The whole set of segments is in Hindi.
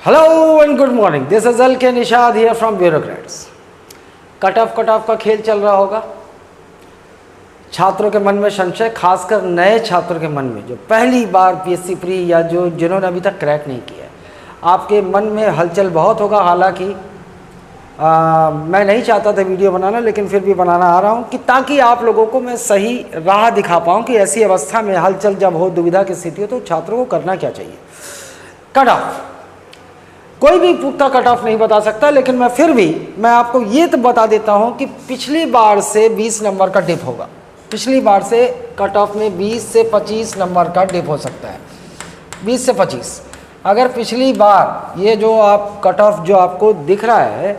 Hello and good morning, this is L K Nishad here from bureaucrats. Cut off का खेल चल रहा होगा। छात्रों के मन में संशय, खासकर नए छात्रों के मन में जो पहली बार पीएससी प्री या जिन्होंने अभी तक क्रैक नहीं किया है, आपके मन में हलचल बहुत होगा। हालांकि मैं नहीं चाहता था वीडियो बनाना, लेकिन फिर भी बनाना आ रहा हूँ कि ताकि आप लोगों को मैं सही राह दिखा पाऊँ कि ऐसी अवस्था में हलचल जब हो, दुविधा की स्थिति हो, तो छात्रों को करना क्या चाहिए। कट ऑफ कोई भी पुख्ता कट ऑफ नहीं बता सकता, लेकिन मैं आपको ये तो बता देता हूं कि पिछली बार से 20 नंबर का डिप होगा। पिछली बार से कट ऑफ में 20 से 25 नंबर का डिप हो सकता है। 20 से 25 अगर पिछली बार ये जो आप कट ऑफ जो आपको दिख रहा है,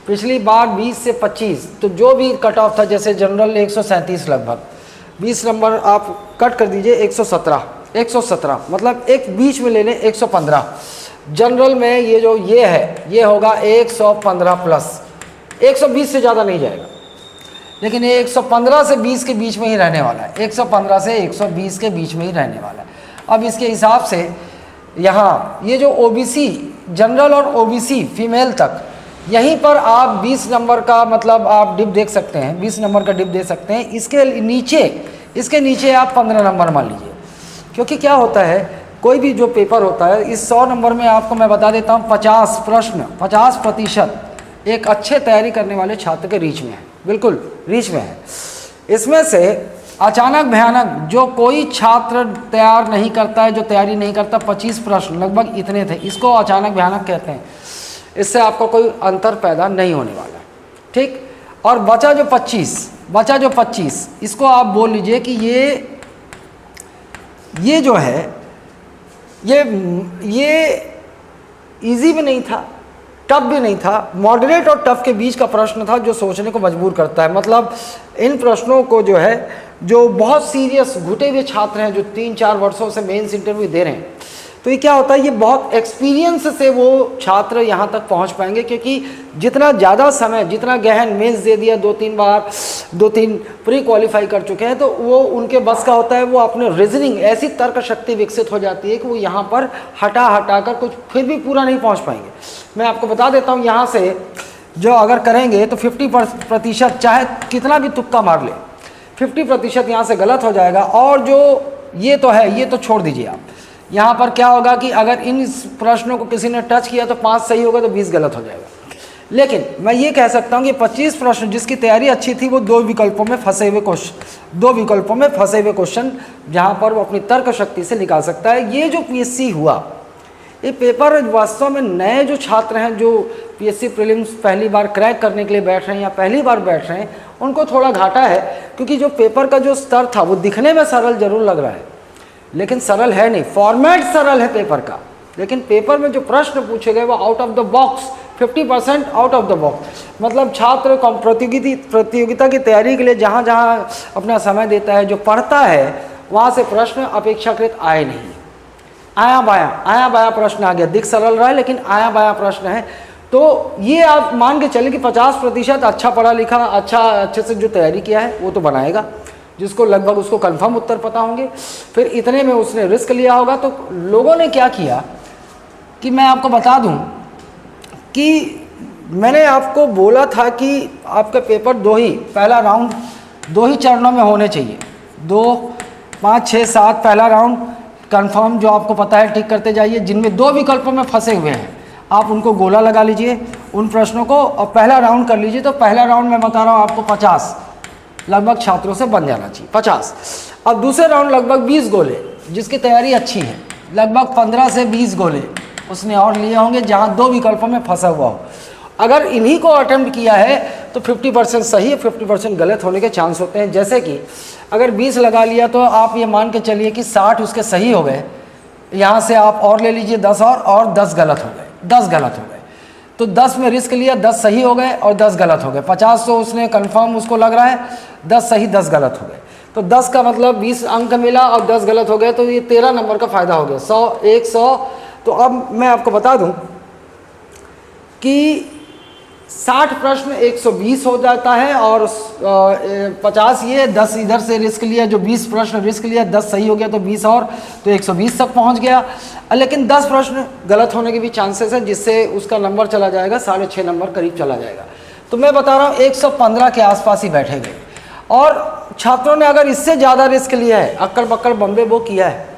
पिछली बार 20 से 25, तो जो भी कट ऑफ था, जैसे जनरल 137 लगभग, 20 नंबर आप कट कर दीजिए 117 मतलब एक बीच में ले लें 115। जनरल में ये होगा 115 प्लस, 120 से ज़्यादा नहीं जाएगा, लेकिन ये 115 से 20 के बीच में ही रहने वाला है। 115 से 120 के बीच में ही रहने वाला है। अब इसके हिसाब से यहाँ ये जो ओबीसी जनरल और ओबीसी फीमेल तक, यहीं पर आप 20 नंबर का मतलब आप डिप देख सकते हैं, 20 नंबर का डिप दे सकते हैं। इसके नीचे आप 15 नंबर मान लीजिए, क्योंकि क्या होता है, कोई भी जो पेपर होता है, इस 100 नंबर में आपको मैं बता देता हूँ 50 प्रश्न, 50% एक अच्छे तैयारी करने वाले छात्र के रीच में है, बिल्कुल रीच में है। इसमें से अचानक भयानक जो कोई छात्र तैयार नहीं करता है, जो तैयारी नहीं करता, 25 प्रश्न लगभग इतने थे, इसको अचानक भयानक कहते हैं। इससे आपको कोई अंतर पैदा नहीं होने वाला, ठीक। और बचा जो 25 इसको आप बोल लीजिए कि ये जो है ये इजी भी नहीं था, टफ भी नहीं था, मॉडरेट और टफ के बीच का प्रश्न था, जो सोचने को मजबूर करता है। मतलब इन प्रश्नों को जो है, जो बहुत सीरियस घुटे हुए छात्र हैं, जो 3-4 वर्षों से मेंस इंटरव्यू दे रहे हैं, तो ये क्या होता है, ये बहुत एक्सपीरियंस से वो छात्र यहाँ तक पहुँच पाएंगे, क्योंकि जितना ज़्यादा समय, जितना गहन मेंस दे दिया, 2-3 प्री क्वालिफाई कर चुके हैं, तो वो उनके बस का होता है। वो अपने रीजनिंग ऐसी तर्क शक्ति विकसित हो जाती है कि वो यहाँ पर हटा कर कुछ फिर भी पूरा नहीं पहुँच पाएंगे। मैं आपको बता देता हूँ, यहाँ से जो अगर करेंगे तो 50%, चाहे कितना भी तुक्का मार ले, 50% यहाँ से गलत हो जाएगा। और जो ये तो है, ये तो छोड़ दीजिए आप। यहाँ पर क्या होगा कि अगर इन प्रश्नों को किसी ने टच किया तो 5 सही होगा, तो 20 गलत हो जाएगा। लेकिन मैं ये कह सकता हूँ कि 25 प्रश्न जिसकी तैयारी अच्छी थी, वो 2 विकल्पों में फंसे हुए क्वेश्चन जहाँ पर वो अपनी तर्क शक्ति से निकाल सकता है। ये जो पीएससी हुआ, ये पेपर वास्तव में नए जो छात्र हैं, जो पीएससी प्रीलिम्स पहली बार क्रैक करने के लिए बैठ रहे हैं या पहली बार बैठ रहे हैं, उनको थोड़ा घाटा है। क्योंकि जो पेपर का जो स्तर था, वो दिखने में सरल जरूर लग रहा है, लेकिन सरल है नहीं। फॉर्मेट सरल है पेपर का, लेकिन पेपर में जो प्रश्न पूछे गए वो out of the box, 50% out of the box. मतलब छात्र प्रतियोगिता की तैयारी के लिए जहाँ जहाँ अपना समय देता है, जो पढ़ता है, वहाँ से प्रश्न अपेक्षाकृत आए नहीं। आया बाया प्रश्न आ गया, दिख सरल रहा है लेकिन आया बाया प्रश्न है। तो ये आप मान के चले कि 50% अच्छा पढ़ा लिखा, अच्छे से जो तैयारी किया है, वो तो बनाएगा, जिसको लगभग उसको कंफर्म उत्तर पता होंगे। फिर इतने में उसने रिस्क लिया होगा। तो लोगों ने क्या किया कि मैं आपको बता दूं कि मैंने आपको बोला था कि आपका पेपर पहला राउंड 2 ही चरणों में होने चाहिए। 2, 5, 6, 7 पहला राउंड कंफर्म, जो आपको पता है, टिक करते जाइए। जिनमें 2 विकल्पों में फंसे हुए हैं, आप उनको गोला लगा लीजिए उन प्रश्नों को, और पहला राउंड कर लीजिए। तो पहला राउंड मैं बता रहा हूँ आपको 50 लगभग छात्रों से बन जाना चाहिए, 50। अब दूसरे राउंड लगभग 20 गोले, जिसकी तैयारी अच्छी है, लगभग 15 से 20 गोले उसने और लिए होंगे, जहाँ 2 विकल्पों में फंसा हुआ हो। अगर इन्हीं को अटेम्प्ट किया है तो 50% सही है, 50% गलत होने के चांस होते हैं। जैसे कि अगर 20 लगा लिया तो आप ये मान के चलिए कि 60 उसके सही हो गए। यहाँ से आप और ले लीजिए 10 और 10 गलत हो गए। तो 10 में रिस्क लिया, 10 सही हो गए और 10 गलत हो गए। 50 तो उसने कंफर्म उसको लग रहा है, 10 सही 10 गलत हो गए। तो 10 का मतलब 20 अंक मिला और 10 गलत हो गए, तो ये 13 नंबर का फ़ायदा हो गया। 100। तो अब मैं आपको बता दूं कि 60 प्रश्न 120 हो जाता है, और 50 ये 10 इधर से रिस्क लिया, जो 20 प्रश्न रिस्क लिया, 10 सही हो गया तो 20 और, तो 120 तक पहुंच गया। लेकिन 10 प्रश्न गलत होने के भी चांसेस है, जिससे उसका नंबर चला जाएगा 6.5 नंबर करीब चला जाएगा। तो मैं बता रहा हूँ 115 के आसपास ही बैठे गए। और छात्रों ने अगर इससे ज़्यादा रिस्क लिया है, अक्कड़ बक्कड़ बम्बे वो किया है,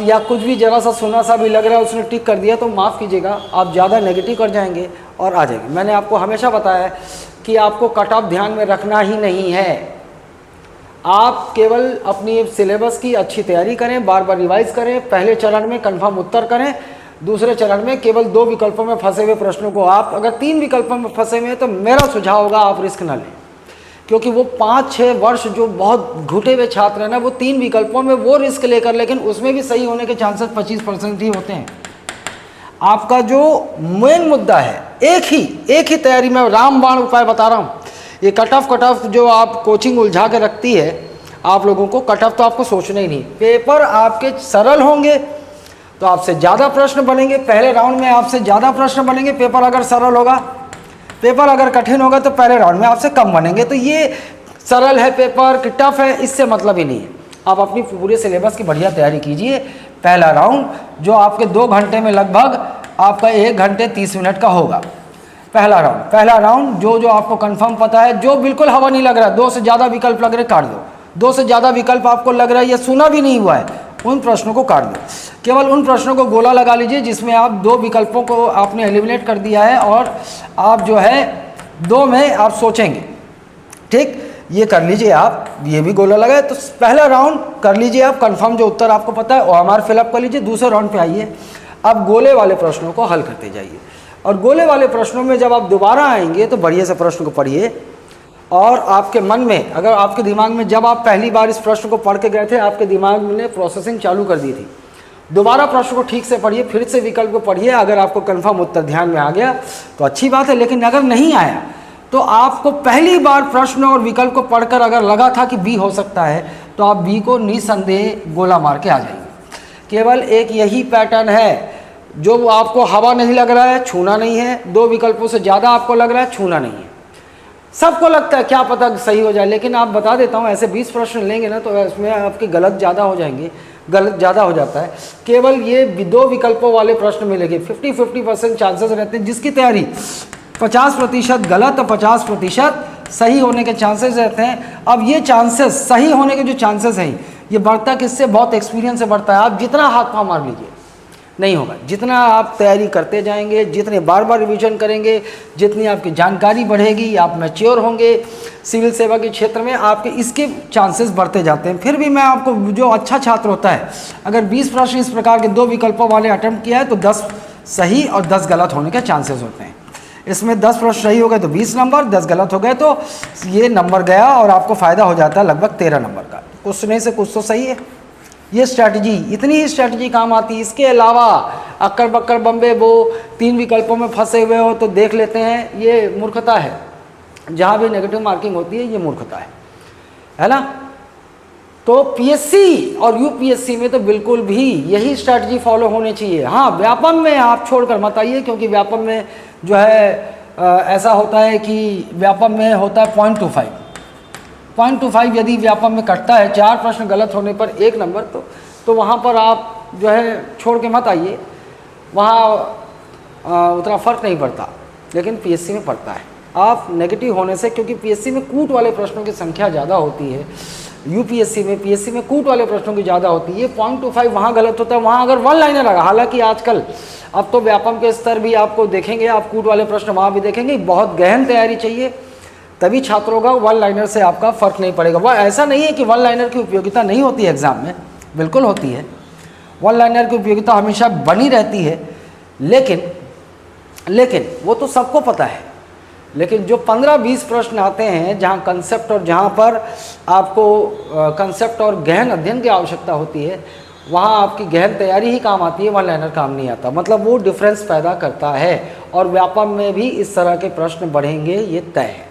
या कुछ भी जरा सा सुना सा भी लग रहा है उसने टिक कर दिया, तो माफ़ कीजिएगा आप ज़्यादा नेगेटिव कर जाएंगे और आ जाएंगे। मैंने आपको हमेशा बताया है कि आपको कट ऑफ ध्यान में रखना ही नहीं है। आप केवल अपनी सिलेबस की अच्छी तैयारी करें, बार बार रिवाइज करें, पहले चरण में कंफर्म उत्तर करें, दूसरे चरण में केवल 2 विकल्पों में फंसे हुए प्रश्नों को, आप अगर 3 विकल्पों में फंसे हुए हैं तो मेरा सुझाव होगा आप रिस्क ना लें, क्योंकि वो 5-6 वर्ष जो बहुत घुटे हुए छात्र हैं ना, वो 3 विकल्पों में वो रिस्क लेकर, लेकिन उसमें भी सही होने के चांसेस 25% ही होते हैं। आपका जो मेन मुद्दा है, एक ही तैयारी में रामबाण उपाय बता रहा हूँ। ये कट ऑफ जो आप कोचिंग उलझा के रखती है आप लोगों को, कट ऑफ तो आपको सोचना ही नहीं। पेपर आपके सरल होंगे तो आपसे ज़्यादा प्रश्न बनेंगे, पहले राउंड में आपसे ज़्यादा प्रश्न बनेंगे। पेपर अगर सरल होगा, पेपर अगर कठिन होगा तो पहले राउंड में आपसे कम बनेंगे। तो ये सरल है पेपर कि टफ है, इससे मतलब ही नहीं है। आप अपनी पूरे सिलेबस की बढ़िया तैयारी कीजिए। पहला राउंड जो आपके 2 घंटे में लगभग आपका 1 घंटे 30 मिनट का होगा। पहला राउंड जो आपको कंफर्म पता है, जो बिल्कुल हवा नहीं लग रहा, 2 से ज़्यादा विकल्प लग रहे काट दो, 2 से ज़्यादा विकल्प आपको लग रहा है या सुना भी नहीं हुआ है, उन प्रश्नों को काट दो। केवल उन प्रश्नों को गोला लगा लीजिए जिसमें आप 2 विकल्पों को आपने एलिमिनेट कर दिया है और आप जो है 2 में आप सोचेंगे। ठीक, ये कर लीजिए आप, ये भी गोला लगाए। तो पहला राउंड कर लीजिए आप, कंफर्म जो उत्तर आपको पता है OMR फिलअप कर लीजिए। दूसरे राउंड पे आइए, अब गोले वाले प्रश्नों को हल करते जाइए। और गोले वाले प्रश्नों में जब आप दोबारा आएंगे तो बढ़िया से प्रश्न को पढ़िए, और आपके मन में, अगर आपके दिमाग में, जब आप पहली बार इस प्रश्न को पढ़ के गए थे आपके दिमाग ने प्रोसेसिंग चालू कर दी थी, दोबारा प्रश्न को ठीक से पढ़िए, फिर से विकल्प को पढ़िए। अगर आपको कंफर्म उत्तर ध्यान में आ गया तो अच्छी बात है, लेकिन अगर नहीं आया तो आपको पहली बार प्रश्न और विकल्प को पढ़कर अगर लगा था कि बी हो सकता है तो आप बी को निसंदेह गोला मार के आ जाएंगे। केवल एक यही पैटर्न है, जो आपको हवा नहीं लग रहा है छूना नहीं है, 2 विकल्पों से ज़्यादा आपको लग रहा है छूना नहीं है। सबको लगता है क्या पता सही हो जाए, लेकिन आप बता देता हूँ ऐसे 20 प्रश्न लेंगे ना तो इसमें आपके गलत ज़्यादा हो जाएंगे, गलत ज़्यादा हो जाता है। केवल ये 2 विकल्पों वाले प्रश्न मिलेंगे, 50-50% चांसेस रहते हैं, जिसकी तैयारी 50% गलत और 50% सही होने के चांसेस रहते हैं। अब ये चांसेस, सही होने के जो चांसेस हैं, ये बढ़ता किससे, बहुत एक्सपीरियंस से बढ़ता है। आप जितना हाथ पाँव मार लीजिए नहीं होगा, जितना आप तैयारी करते जाएंगे, जितने बार बार रिवीजन करेंगे, जितनी आपकी जानकारी बढ़ेगी, आप मैच्योर होंगे सिविल सेवा के क्षेत्र में, आपके इसके चांसेस बढ़ते जाते हैं। फिर भी मैं आपको, जो अच्छा छात्र होता है, अगर 20 प्रश्न इस प्रकार के 2 विकल्पों वाले अटेम्प्ट किया है तो 10 सही और 10 गलत होने के चांसेस होते हैं। इसमें 10 प्रश्न सही हो गए तो 20 नंबर, 10 गलत हो गए तो ये नंबर गया और आपको फ़ायदा हो जाता है लगभग 13 नंबर का। कुछ नहीं से कुछ तो सही है। ये स्ट्रैटेजी, इतनी ही स्ट्रैटेजी काम आती है। इसके अलावा अक्कड़ बक्कड़ बम्बे वो 3 विकल्पों में फंसे हुए हो तो देख लेते हैं, ये मूर्खता है। जहाँ भी नेगेटिव मार्किंग होती है ये मूर्खता है ना। तो पीएससी और यूपीएससी में तो बिल्कुल भी यही स्ट्रैटेजी फॉलो होनी चाहिए। हाँ, व्यापम में आप छोड़कर मत आइए, क्योंकि व्यापम में जो है ऐसा होता है कि व्यापम में होता है 0.25 यदि व्यापम में कटता है 4 प्रश्न गलत होने पर 1 नंबर, तो वहाँ पर आप जो है छोड़ के मत आइए, वहाँ उतना फ़र्क नहीं पड़ता, लेकिन पीएससी में पड़ता है। आप नेगेटिव होने से, क्योंकि पीएससी में कूट वाले प्रश्नों की संख्या ज़्यादा होती है, यूपीएससी में, पीएससी में कूट वाले प्रश्नों की ज़्यादा होती है। 0.25 वहाँ गलत होता है, वहाँ अगर 1 लाइनर लगा। हालांकि आजकल अब तो व्यापम के स्तर भी आपको देखेंगे, आप कूट वाले प्रश्न वहाँ भी देखेंगे। बहुत गहन तैयारी चाहिए, तभी छात्रों का 1 लाइनर से आपका फ़र्क नहीं पड़ेगा। वह ऐसा नहीं है कि 1 लाइनर की उपयोगिता नहीं होती है एग्ज़ाम में, बिल्कुल होती है। 1 लाइनर की उपयोगिता हमेशा बनी रहती है, लेकिन वो तो सबको पता है। लेकिन जो 15-20 प्रश्न आते हैं जहाँ कंसेप्ट, और जहाँ पर आपको कंसेप्ट और गहन अध्ययन की आवश्यकता होती है, वहाँ आपकी गहन तैयारी ही काम आती है, 1 लाइनर काम नहीं आता। मतलब वो डिफरेंस पैदा करता है, और व्यापम में भी इस तरह के प्रश्न बढ़ेंगे, ये तय है।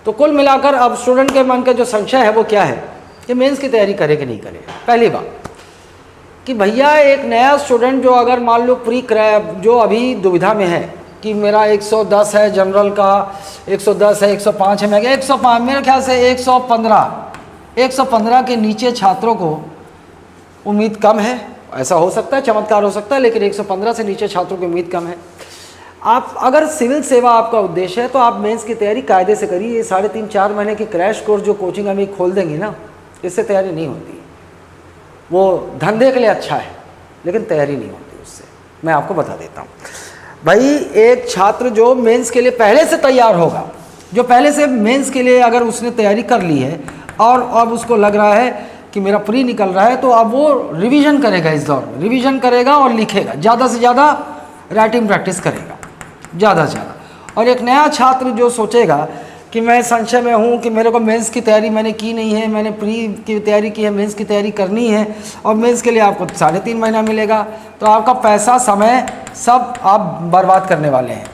तो कुल मिलाकर अब स्टूडेंट के मन का जो संशय है वो क्या है कि मेंस की तैयारी करे कि नहीं करे। पहली बात कि भैया एक नया स्टूडेंट जो अगर मान लो जो अभी दुविधा में है, कि मेरा 110 है जनरल का, 110 है, 105 है, मैं 105, मेरे ख्याल से 115 के नीचे छात्रों को उम्मीद कम है। ऐसा हो सकता है, चमत्कार हो सकता है, लेकिन 115 से नीचे छात्रों की उम्मीद कम है। आप अगर सिविल सेवा आपका उद्देश्य है तो आप मेंस की तैयारी कायदे से करिए। ये 3.5-4 महीने की क्रैश कोर्स जो कोचिंग अभी खोल देंगे ना, इससे तैयारी नहीं होती। वो धंधे के लिए अच्छा है, लेकिन तैयारी नहीं होती उससे, मैं आपको बता देता हूँ। भाई एक छात्र जो मेंस के लिए पहले से तैयार होगा, जो पहले से मेंस के लिए अगर उसने तैयारी कर ली है और अब उसको लग रहा है कि मेरा प्री निकल रहा है, तो अब वो रिवीजन करेगा, इस दौर में रिवीजन करेगा और लिखेगा, ज़्यादा से ज़्यादा राइटिंग प्रैक्टिस करेगा, ज़्यादा से ज़्यादा। और एक नया छात्र जो सोचेगा कि मैं संशय में हूँ कि मेरे को मेंस की तैयारी मैंने की नहीं है, मैंने प्री की तैयारी की है, मेंस की तैयारी करनी है और मेंस के लिए आपको 3.5 महीना मिलेगा, तो आपका पैसा, समय सब आप बर्बाद करने वाले हैं।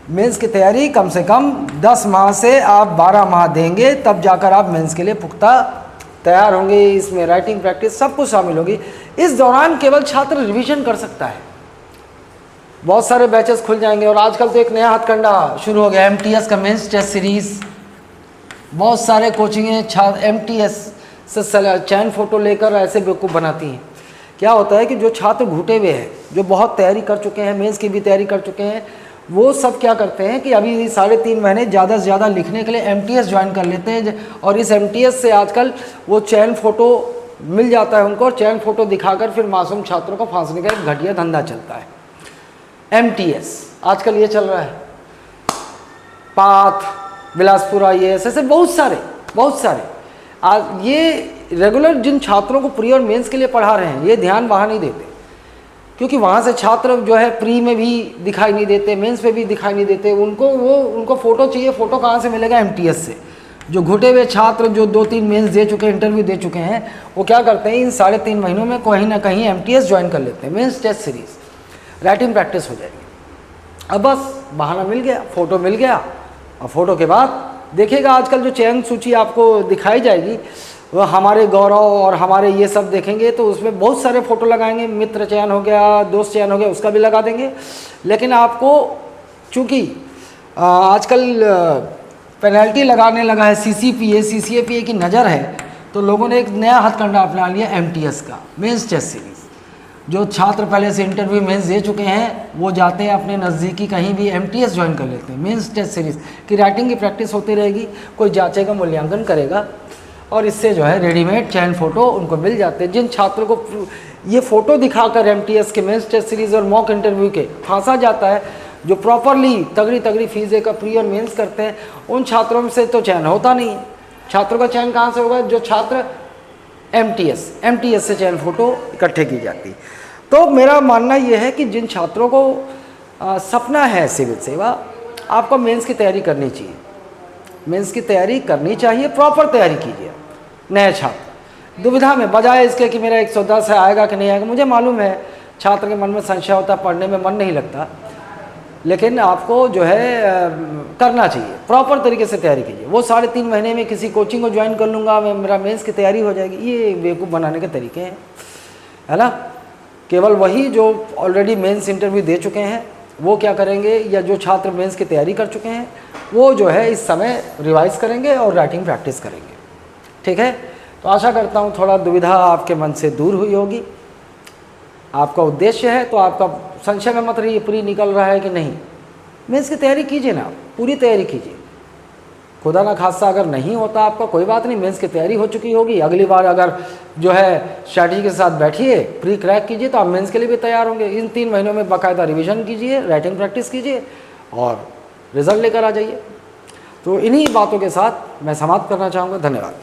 मेंस की तैयारी कम से कम 10 माह से आप 12 माह देंगे, तब जाकर आप मेंस के लिए पुख्ता तैयार होंगे। इसमें राइटिंग प्रैक्टिस सब कुछ शामिल होगी। इस दौरान केवल छात्र रिवीजन कर सकता है। बहुत सारे बैचेस खुल जाएंगे और आजकल तो एक नया हथकंडा शुरू हो गया, MTS का मेंस टेस्ट सीरीज़। बहुत सारे कोचिंगें MTS से चैन फ़ोटो लेकर ऐसे बेवकूफ़ बनाती हैं। क्या होता है कि जो छात्र घुटे हुए हैं, जो बहुत तैयारी कर चुके हैं, मेंस की भी तैयारी कर चुके हैं, वो सब क्या करते हैं कि अभी 3.5 महीने ज़्यादा से ज़्यादा लिखने के लिए MTS ज्वाइन कर लेते हैं। और इस MTS से आजकल वो चैन फ़ोटो मिल जाता है उनको, और चैन फ़ोटो दिखाकर फिर मासूम छात्रों को फांसने का एक घटिया धंधा चलता है। MTS आजकल ये चल रहा है, पाथ, बिलासपुरा, ये ऐसे बहुत सारे आज ये रेगुलर जिन छात्रों को प्री और मेंस के लिए पढ़ा रहे हैं, ये ध्यान वहाँ नहीं देते, क्योंकि वहाँ से छात्र जो है प्री में भी दिखाई नहीं देते, मेंस में भी दिखाई नहीं देते। उनको फ़ोटो चाहिए। फ़ोटो कहाँ से मिलेगा? MTS से। जो घुटे हुए छात्र जो 2-3 मेंस दे चुके हैं, इंटरव्यू दे चुके हैं, वो क्या करते हैं, इन 3.5 महीनों में कहीं ना कहीं MTS ज्वाइन कर लेते हैं, mains test series. Writing practice हो जाएगी। अब बस बहाना मिल गया, फ़ोटो मिल गया, और फ़ोटो के बाद देखिएगा आजकल जो चयन सूची आपको दिखाई जाएगी, वह हमारे गौरव और हमारे ये सब देखेंगे तो उसमें बहुत सारे फ़ोटो लगाएंगे। मित्र चयन हो गया, दोस्त चयन हो गया, उसका भी लगा देंगे। लेकिन आपको चूँकि आजकल पेनल्टी लगाने लगा है CCPA की नज़र है, तो लोगों ने एक नया हथकंडा अपना लिया MTS का, मेंस टेस्ट सीरीज़। जो छात्र पहले से इंटरव्यू मेंस दे चुके हैं, वो जाते हैं अपने नज़दीकी कहीं भी MTS ज्वाइन कर लेते हैं। मेंस टेस्ट सीरीज़ की राइटिंग की प्रैक्टिस होती रहेगी, कोई जांचेगा, मूल्यांकन करेगा, और इससे जो है रेडीमेड चैन फ़ोटो उनको मिल जाते हैं। जिन छात्रों को ये फ़ोटो दिखाकर MTS के मेंस टेस्ट सीरीज़ और मॉक इंटरव्यू के फांसा जाता है, जो प्रॉपरली तगड़ी फीस देकर प्री और मेंस करते हैं, उन छात्रों से तो चयन होता नहीं है। छात्रों का चयन कहाँ से होगा? जो छात्र MTS से चयन फ़ोटो इकट्ठे की जाती है। तो मेरा मानना यह है कि जिन छात्रों को सपना है सिविल सेवा, आपको मेंस की तैयारी करनी चाहिए। मेंस की तैयारी करनी चाहिए, प्रॉपर तैयारी कीजिए। नए छात्र दुविधा में, बजाय इसके कि मेरा 110 है, आएगा कि नहीं आएगा। मुझे मालूम है छात्र के मन में संशय होता है, पढ़ने में मन नहीं लगता, लेकिन आपको जो है करना चाहिए, प्रॉपर तरीके से तैयारी कीजिए। वो 3.5 महीने में किसी कोचिंग को ज्वाइन कर लूँगा, मेरा मेंस की तैयारी हो जाएगी, ये बेवकूफ़ बनाने के तरीके हैं, है ना। केवल वही जो ऑलरेडी मेंस इंटरव्यू दे चुके हैं वो क्या करेंगे, या जो छात्र मेंस की तैयारी कर चुके हैं वो जो है इस समय रिवाइज करेंगे और राइटिंग प्रैक्टिस करेंगे। ठीक है, तो आशा करता हूँ थोड़ा दुविधा आपके मन से दूर हुई होगी। आपका उद्देश्य है तो आपका संशय में मत रहिए, प्री निकल रहा है कि नहीं। मेंस की तैयारी कीजिए ना, पूरी तैयारी कीजिए। खुदा ना खास्ता अगर नहीं होता आपका, कोई बात नहीं, मेंस की तैयारी हो चुकी होगी। अगली बार अगर जो है स्ट्रैटेजी के साथ बैठिए, प्री क्रैक कीजिए, तो आप मेंस के लिए भी तैयार होंगे। इन 3 महीनों में बाकायदा रिवीजन कीजिए, राइटिंग प्रैक्टिस कीजिए और रिजल्ट लेकर आ जाइए। तो इन्हीं बातों के साथ मैं समाप्त करना चाहूँगा। धन्यवाद।